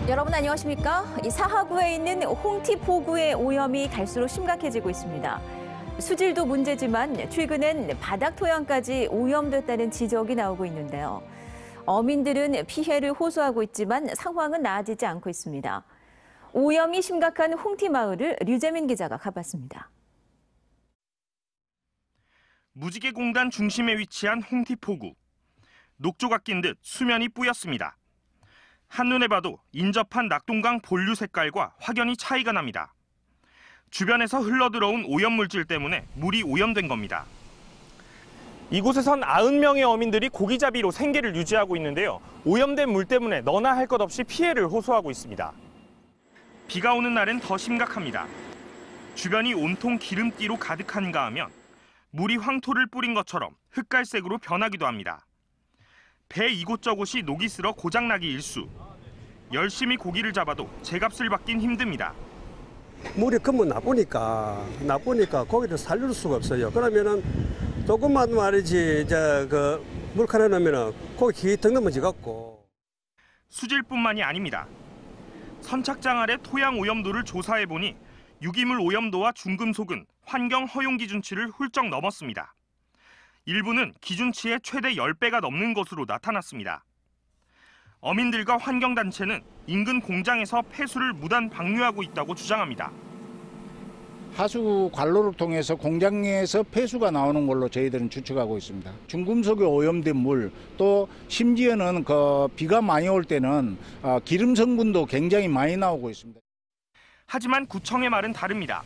여러분 안녕하십니까? 이 사하구에 있는 홍티포구의 오염이 갈수록 심각해지고 있습니다. 수질도 문제지만 최근엔 바닥 토양까지 오염됐다는 지적이 나오고 있는데요. 어민들은 피해를 호소하고 있지만 상황은 나아지지 않고 있습니다. 오염이 심각한 홍티마을을 류재민 기자가 가봤습니다. 무지개공단 중심에 위치한 홍티포구. 녹조가 낀 듯 수면이 뿌였습니다. 한눈에 봐도 인접한 낙동강 본류 색깔과 확연히 차이가 납니다. 주변에서 흘러들어온 오염물질 때문에 물이 오염된 겁니다. 이곳에선 90명의 어민들이 고기잡이로 생계를 유지하고 있는데요. 오염된 물 때문에 너나 할 것 없이 피해를 호소하고 있습니다. 비가 오는 날엔 더 심각합니다. 주변이 온통 기름띠로 가득한가 하면 물이 황토를 뿌린 것처럼 흑갈색으로 변하기도 합니다. 배 이곳저곳이 녹이 슬어 고장나기 일쑤. 열심히 고기를 잡아도 제값을 받긴 힘듭니다. 물이 그만 나쁘니까 고기를 살릴 수가 없어요. 그러면은 조금만 말이지 물칸에 넣으면은 고기 기덩 넘어지갖고. 수질뿐만이 아닙니다. 선착장 아래 토양 오염도를 조사해 보니 유기물 오염도와 중금속은 환경 허용 기준치를 훌쩍 넘었습니다. 일부는 기준치의 최대 10배가 넘는 것으로 나타났습니다. 어민들과 환경단체는 인근 공장에서 폐수를 무단 방류하고 있다고 주장합니다. 하수 관로를 통해서 공장 내에서 폐수가 나오는 걸로 저희들은 추측하고 있습니다. 중금속에 오염된 물, 또 심지어는 비가 많이 올 때는 기름 성분도 굉장히 많이 나오고 있습니다. 하지만 구청의 말은 다릅니다.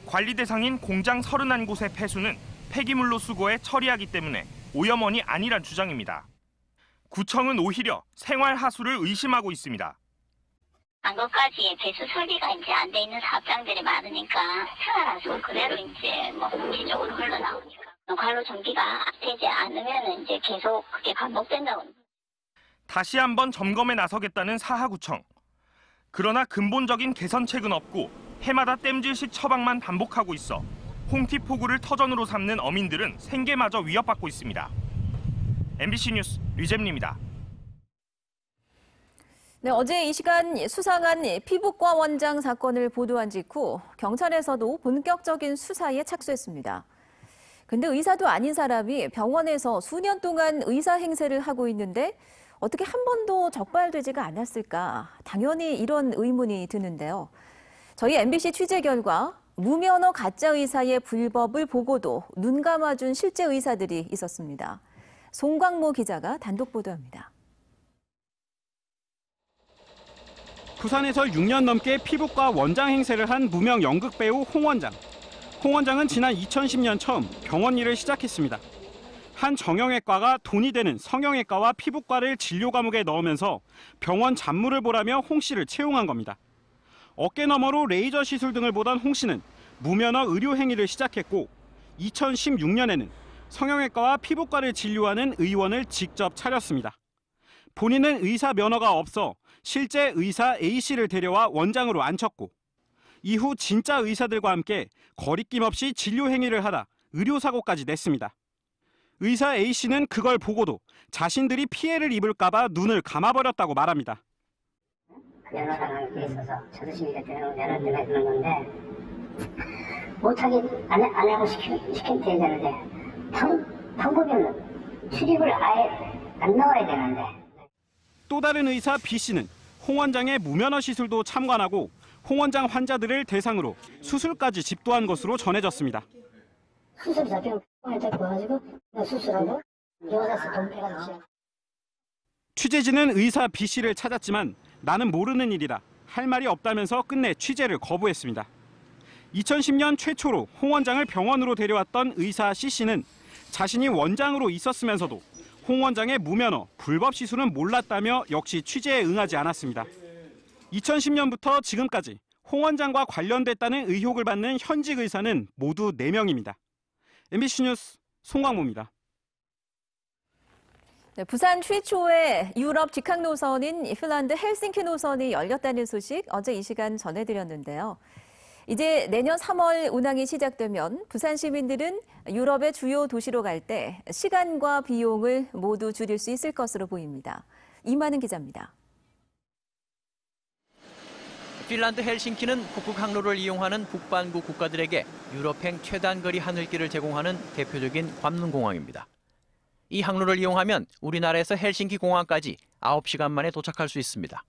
관리 대상인 공장 31곳의 폐수는 폐기물로 수거해 처리하기 때문에 오염원이 아니란 주장입니다. 구청은 오히려 생활 하수를 의심하고 있습니다. 안것까지 배수 설비가 이제 안 돼 있는 사업장들이 많으니까 생활하수 그대로 이제 공기적으로 흘러나오니까 관로 정비가 되지 않으면 이제 계속 그게 반복된다고. 다시 한번 점검에 나서겠다는 사하구청. 그러나 근본적인 개선책은 없고 해마다 땜질식 처방만 반복하고 있어 홍티포구를 터전으로 삼는 어민들은 생계마저 위협받고 있습니다. MBC 뉴스 류재민입니다. 네, 어제 이 시간 수상한 피부과 원장 사건을 보도한 직후 경찰에서도 본격적인 수사에 착수했습니다. 근데 의사도 아닌 사람이 병원에서 수년 동안 의사 행세를 하고 있는데 어떻게 한 번도 적발되지가 않았을까? 당연히 이런 의문이 드는데요. 저희 MBC 취재 결과 무면허 가짜 의사의 불법을 보고도 눈 감아준 실제 의사들이 있었습니다. 송광모 기자가 단독 보도합니다. 부산에서 6년 넘게 피부과 원장 행세를 한 무명 연극 배우 홍 원장. 홍 원장은 지난 2010년 처음 병원 일을 시작했습니다. 한 정형외과가 돈이 되는 성형외과와 피부과를 진료 과목에 넣으면서 병원 잡무를 보라며 홍 씨를 채용한 겁니다. 어깨 너머로 레이저 시술 등을 보던 홍 씨는 무면허 의료 행위를 시작했고 2016년에는 성형외과와 피부과를 진료하는 의원을 직접 차렸습니다. 본인은 의사 면허가 없어 실제 의사 A씨를 데려와 원장으로 앉혔고 이후 진짜 의사들과 함께 거리낌 없이 진료 행위를 하다 의료사고까지 냈습니다. 의사 A씨는 그걸 보고도 자신들이 피해를 입을까 봐 눈을 감아버렸다고 말합니다. 면허가 돼 있어서 자존심이 되는 면허 때문에 그런 건데 못하게 안 하고 시키면 되는데 방법은 출입을 아예 안 나와야 되는데. 또 다른 의사 B씨는 홍 원장의 무면허 시술도 참관하고 홍 원장 환자들을 대상으로 수술까지 집도한 것으로 전해졌습니다. 수술 잡히면 데리고 와가지고 수술하고 여자서 돈 빼가지고. 취재진은 의사 B씨를 찾았지만 나는 모르는 일이라 할 말이 없다면서 끝내 취재를 거부했습니다. 2010년 최초로 홍 원장을 병원으로 데려왔던 의사 C씨는 자신이 원장으로 있었으면서도 홍 원장의 무면허, 불법 시술은 몰랐다며 역시 취재에 응하지 않았습니다. 2010년부터 지금까지 홍 원장과 관련됐다는 의혹을 받는 현직 의사는 모두 4명입니다. MBC 뉴스 송광모입니다. 네, 부산 최초의 유럽 직항 노선인 핀란드 헬싱키 노선이 열렸다는 소식 어제 이 시간 전해드렸는데요. 이제 내년 3월 운항이 시작되면 부산 시민들은 유럽의 주요 도시로 갈 때 시간과 비용을 모두 줄일 수 있을 것으로 보입니다. 이만은 기자입니다. 핀란드 헬싱키는 북극 항로를 이용하는 북반구 국가들에게 유럽행 최단거리 하늘길을 제공하는 대표적인 관문공항입니다. 이 항로를 이용하면 우리나라에서 헬싱키 공항까지 9시간 만에 도착할 수 있습니다.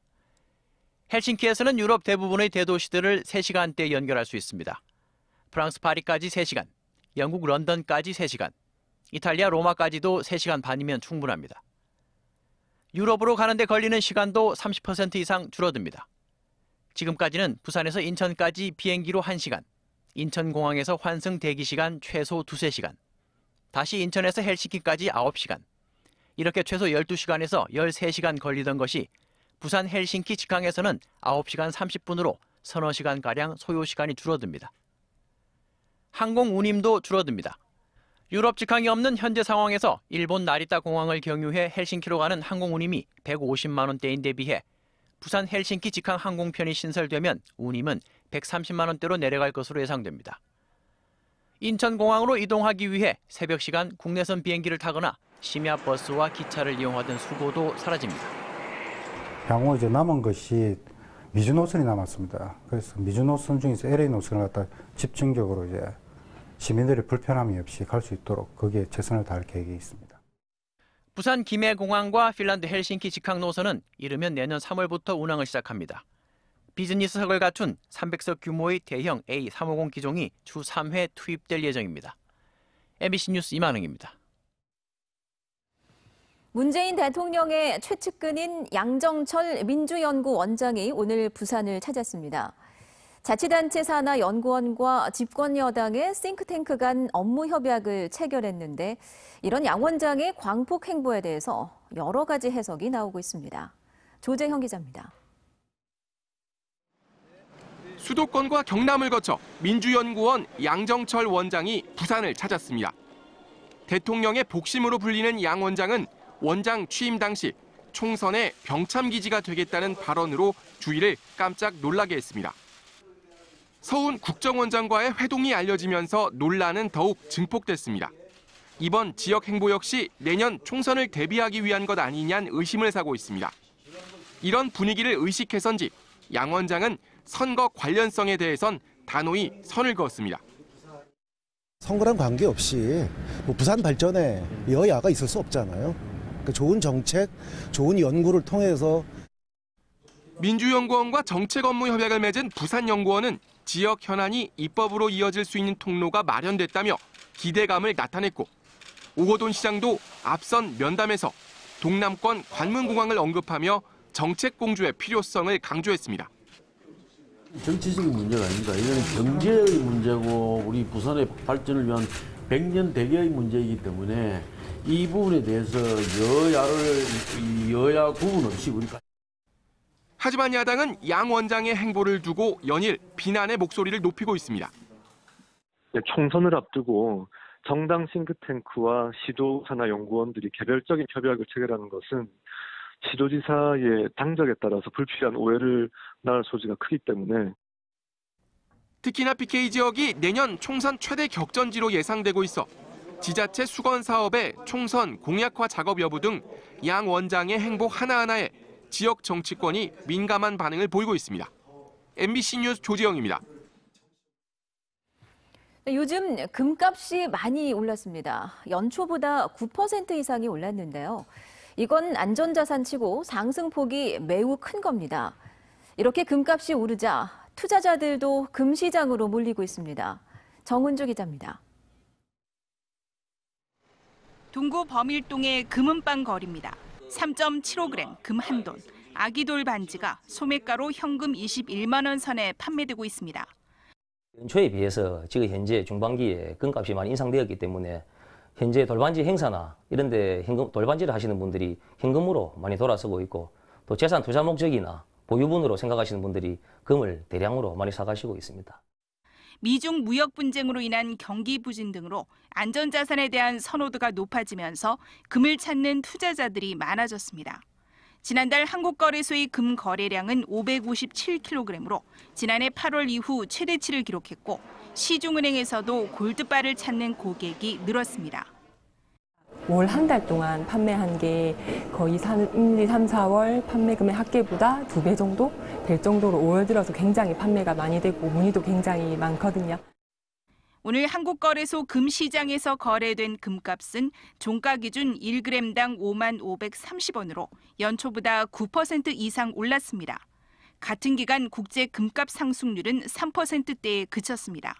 헬싱키에서는 유럽 대부분의 대도시들을 3시간대에 연결할 수 있습니다. 프랑스 파리까지 3시간, 영국 런던까지 3시간, 이탈리아 로마까지도 3시간 반이면 충분합니다. 유럽으로 가는데 걸리는 시간도 30% 이상 줄어듭니다. 지금까지는 부산에서 인천까지 비행기로 1시간, 인천공항에서 환승 대기시간 최소 2~3시간, 다시 인천에서 헬싱키까지 9시간, 이렇게 최소 12시간에서 13시간 걸리던 것이 부산 헬싱키 직항에서는 9시간 30분으로 서너 시간가량 소요시간이 줄어듭니다. 항공 운임도 줄어듭니다. 유럽 직항이 없는 현재 상황에서 일본 나리타 공항을 경유해 헬싱키로 가는 항공 운임이 150만 원대인데 비해 부산 헬싱키 직항 항공편이 신설되면 운임은 130만 원대로 내려갈 것으로 예상됩니다. 인천공항으로 이동하기 위해 새벽 시간 국내선 비행기를 타거나 심야 버스와 기차를 이용하던 수고도 사라집니다. 향후 이제 남은 것이 미주 노선이 남았습니다. 그래서 미주 노선 중에서 LA 노선을 갖다 집중적으로 이제 시민들의 불편함이 없이 갈 수 있도록 거기에 최선을 다할 계획이 있습니다. 부산 김해공항과 핀란드 헬싱키 직항 노선은 이르면 내년 3월부터 운항을 시작합니다. 비즈니스석을 갖춘 300석 규모의 대형 A350 기종이 주 3회 투입될 예정입니다. MBC 뉴스 이만흥입니다. 문재인 대통령의 최측근인 양정철 민주연구원장이 오늘 부산을 찾았습니다. 자치단체 산하 연구원과 집권여당의 싱크탱크 간 업무 협약을 체결했는데 이런 양 원장의 광폭 행보에 대해서 여러 가지 해석이 나오고 있습니다. 조재형 기자입니다. 수도권과 경남을 거쳐 민주연구원 양정철 원장이 부산을 찾았습니다. 대통령의 복심으로 불리는 양 원장은 원장 취임 당시 총선의 병참기지가 되겠다는 발언으로 주위를 깜짝 놀라게 했습니다. 서훈 국정원장과의 회동이 알려지면서 논란은 더욱 증폭됐습니다. 이번 지역 행보 역시 내년 총선을 대비하기 위한 것 아니냐는 의심을 사고 있습니다. 이런 분위기를 의식해서인지 양 원장은 선거 관련성에 대해선 단호히 선을 그었습니다. 선거랑 관계없이 부산 발전에 여야가 있을 수 없잖아요. 그러니까 좋은 정책, 좋은 연구를 통해서 민주연구원과 정책 업무 협약을 맺은 부산연구원은 지역 현안이 입법으로 이어질 수 있는 통로가 마련됐다며 기대감을 나타냈고 오거돈 시장도 앞선 면담에서 동남권 관문공항을 언급하며 정책 공조의 필요성을 강조했습니다. 정치적인 문제가 아닙니다. 이건 경제의 문제고 우리 부산의 발전을 위한 100년 대계의 문제이기 때문에 이 부분에 대해서 여야 구분 없이 우리가. 하지만 야당은 양 원장의 행보를 두고 연일 비난의 목소리를 높이고 있습니다. 총선을 앞두고 정당 싱크탱크와 시도 산하 연구원들이 개별적인 협약을 체결하는 것은 시도지사의 당적에 따라서 불필요한 오해를 낳을 소지가 크기 때문에 특히나 PK 지역이 내년 총선 최대 격전지로 예상되고 있어 지자체 수건 사업의 총선 공약화 작업 여부 등 양 원장의 행보 하나하나에 지역 정치권이 민감한 반응을 보이고 있습니다. MBC 뉴스 조지영입니다. 요즘 금값이 많이 올랐습니다. 연초보다 9% 이상이 올랐는데요. 이건 안전자산치고 상승폭이 매우 큰 겁니다. 이렇게 금값이 오르자 투자자들도 금시장으로 몰리고 있습니다. 정은주 기자입니다. 동구 범일동의 금은방 거리입니다. 3.75g 금 한 돈, 아기돌 반지가 소매가로 현금 21만 원 선에 판매되고 있습니다. 연초에 비해서 지금 현재 중반기에 금값이 많이 인상되었기 때문에 현재 돌반지 행사나 이런 데 돌반지를 하시는 분들이 현금으로 많이 돌아서고 있고 또 재산 투자 목적이나 보유분으로 생각하시는 분들이 금을 대량으로 많이 사가시고 있습니다. 미중 무역 분쟁으로 인한 경기 부진 등으로 안전자산에 대한 선호도가 높아지면서 금을 찾는 투자자들이 많아졌습니다. 지난달 한국거래소의 금 거래량은 557kg으로 지난해 8월 이후 최대치를 기록했고 시중은행에서도 골드바를 찾는 고객이 늘었습니다. 올 한 달 동안 판매한 게 거의 1, 2, 3, 4월 판매 금액 합계보다 2배 정도 될 정도로 5월 들어서 굉장히 판매가 많이 되고 문의도 굉장히 많거든요. 오늘 한국거래소 금시장에서 거래된 금값은 종가 기준 1g당 55,530원으로 연초보다 9% 이상 올랐습니다. 같은 기간 국제 금값 상승률은 3%대에 그쳤습니다.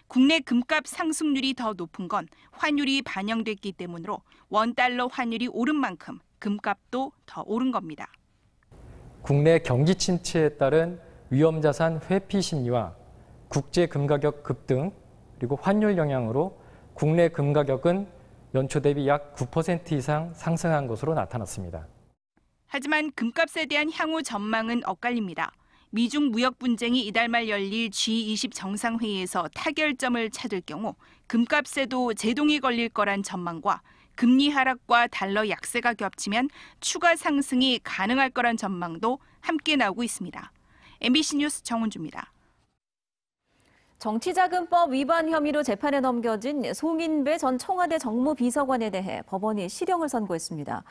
국내 금값 상승률이 더 높은 건 환율이 반영됐기 때문으로 원달러 환율이 오른 만큼 금값도 더 오른 겁니다. 국내 경기 침체에 따른 위험자산 회피 심리와 국제 금가격 급등 그리고 환율 영향으로 국내 금가격은 연초 대비 약 9% 이상 상승한 것으로 나타났습니다. 하지만 금값에 대한 향후 전망은 엇갈립니다. 미중 무역 분쟁이 이달 말 열릴 G20 정상회의에서 타결점을 찾을 경우 금값에도 제동이 걸릴 거란 전망과 금리 하락과 달러 약세가 겹치면 추가 상승이 가능할 거란 전망도 함께 나오고 있습니다. MBC 뉴스 정은주입니다. 정치자금법 위반 혐의로 재판에 넘겨진 송인배 전 청와대 정무비서관에 대해 법원이 실형을 선고했습니다.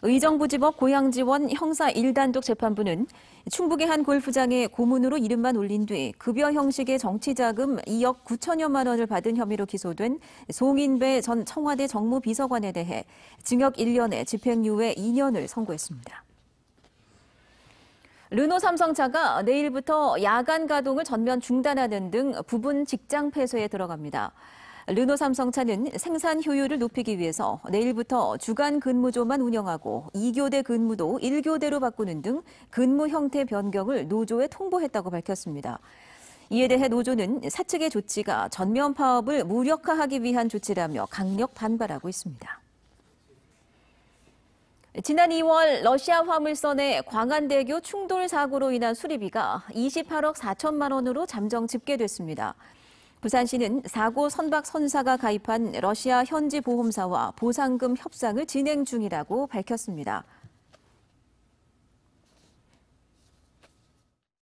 의정부지법 고양지원 형사 1단독 재판부는 충북의 한 골프장에 고문으로 이름만 올린 뒤 급여 형식의 정치자금 2억 9천여만 원을 받은 혐의로 기소된 송인배 전 청와대 정무비서관에 대해 징역 1년에 집행유예 2년을 선고했습니다. 르노 삼성차가 내일부터 야간 가동을 전면 중단하는 등 부분 직장 폐쇄에 들어갑니다. 르노 삼성차는 생산 효율을 높이기 위해서 내일부터 주간 근무조만 운영하고 2교대 근무도 1교대로 바꾸는 등 근무 형태 변경을 노조에 통보했다고 밝혔습니다. 이에 대해 노조는 사측의 조치가 전면 파업을 무력화하기 위한 조치라며 강력 반발하고 있습니다. 지난 2월 러시아 화물선의 광안대교 충돌 사고로 인한 수리비가 28억 4천만 원으로 잠정 집계됐습니다. 부산시는 사고 선박 선사가 가입한 러시아 현지 보험사와 보상금 협상을 진행 중이라고 밝혔습니다.